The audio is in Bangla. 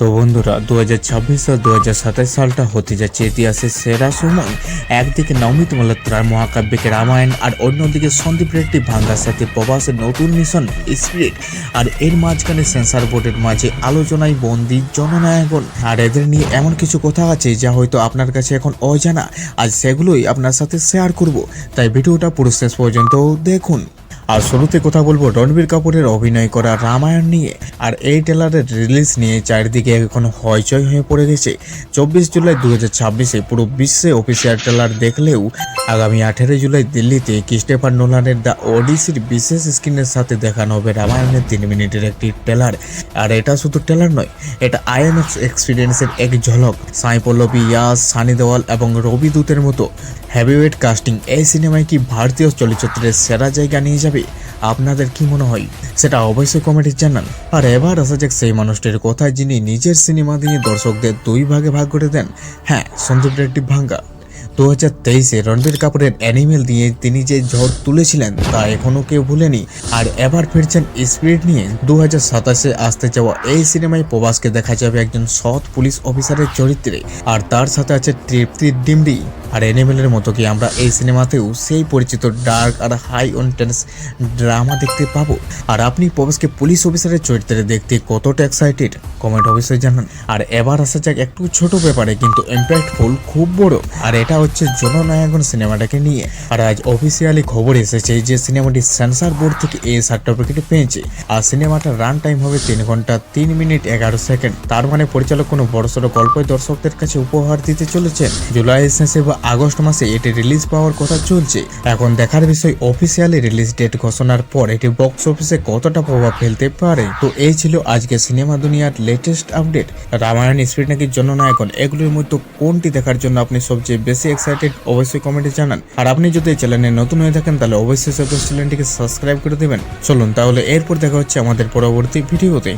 তো বন্ধুরা 2026 আর 2027 সালটা হতে যাচ্ছে ইতিহাসের সেরা সময়। একদিকে নমিত মালহোত্রার মহাকাব্যিক রামায়ণ আর অন্যদিকে সন্দীপ রেড্ডি ভাঙ্গার সাথে প্রবাসের নতুন মিশন স্পিরিট। আর এর মাঝখানে সেন্সার বোর্ডের মাঝে আলোচনায় বন্দী জননায়কগণ। আর এদের নিয়ে এমন কিছু কথা আছে যা হয়তো আপনার কাছে এখন অজানা, আজ সেগুলোই আপনার সাথে শেয়ার করব, তাই ভিডিওটা পুরো শেষ পর্যন্ত দেখুন। আর শুরুতে কথা বলবো রণবীর কাপুরের অভিনয় করা রামায়ণ নিয়ে। আর এই ট্রেলারের রিলিজ নিয়ে চারিদিকে এখন হইচই হয়ে পড়ে গেছে। 24 জুলাই 2026-এ পুরো বিশ্বে অফিসিয়াল ট্রেলার দেখলেও আগামী 18 জুলাই দিল্লিতে ক্রিস্টোফার নোলানের দ্য ওডিসির বিশেষ স্ক্রিনের সাথে দেখানো হবে রামায়ণের 3 মিনিটের একটি ট্রেলার। আর এটা শুধু ট্রেলার নয়, এটা আইএমএক্স এক্সপিরিয়েন্সের এক ঝলক। সাই পল্লবী, ইয়াস, সানি দেওয়াল এবং রবি দূতের মতো হেভিওয়েট কাস্টিং এই সিনেমায় কি ভারতীয় চলচ্চিত্রের সেরা জায়গা নিয়ে যাবে? আপনাদের কি মনে হয় সেটা অবশ্যই কমেন্টে জানান। আর এবার আসা যাক সেই মানুষটির কথায় যিনি নিজের সিনেমা দিয়ে দর্শকদের দুই ভাগে ভাগ করে দেন। হ্যাঁ, সন্দীপ রেড্ডি ভাঙ্গা। 2023-এ রণবীর কাপুরের অ্যানিমেল দিয়ে তিনি যে ঝড় তুলেছিলেন তা এখনও কেউ ভুলেনি। আর এবার ফিরছেন স্পিরিট নিয়ে। 2027-এ আসতে যাওয়া এই সিনেমায় প্রভাসকে দেখা যাবে একজন সৎ পুলিশ অফিসারের চরিত্রে, আর তার সাথে আছে তৃপ্তি ডিমরি। আর অ্যানিমেলের মতো কি আমরা এই সিনেমাতেও সেই পরিচিত ডার্ক আর হাই ইন্টেন্স ড্রামা দেখতে পাবো? আর আপনি প্রভাসকে পুলিশ অফিসারের চরিত্রে দেখতে কতটা এক্সাইটেড কমেন্ট অবশ্যই জানান। আর এবার আসা যাক একটু ছোট ব্যাপারে কিন্তু ইম্প্যাক্টফুল, খুব বড়। আর এটা হচ্ছে জননায়কগণ সিনেমাটাকে নিয়ে। আর আজ অফিসিয়ালি খবর এসেছে যে সিনেমাটি সেন্সার বোর্ড থেকে এই সার্টিফিকেট পেয়েছে। আর সিনেমাটার রান টাইম হবে 3 ঘন্টা 3 মিনিট 11 সেকেন্ড। তার মানে পরিচালক কোনো বড়সড় গল্পই দর্শকদের কাছে উপহার দিতে চলেছেন। জুলাই শেষে বা আগস্ট মাসে এটি রিলিজ পাওয়ার কথা চলছে। এখন দেখার বিষয় অফিসিয়ালি রিলিজ ডেট ঘোষণার পর এটি বক্স অফিসে কতটা প্রভাব ফেলতে পারে। তো এই ছিল আজকে সিনেমা দুনিয়ার লেটেস্ট আপডেট। রামায়ণ, স্পিরিট নাকি জননায়কগণ, এগুলোর মধ্যে কোনটি দেখার জন্য আপনি সবচেয়ে বেশি এক্সাইটেড অবশ্যই কমেন্টে জানান। আর আপনি যদি এই চ্যানেলে নতুন হয়ে থাকেন তাহলে অবশ্যই চ্যানেলটিকে সাবস্ক্রাইব করে দেবেন। চলুন তাহলে এরপর দেখা হচ্ছে আমাদের পরবর্তী ভিডিওতে।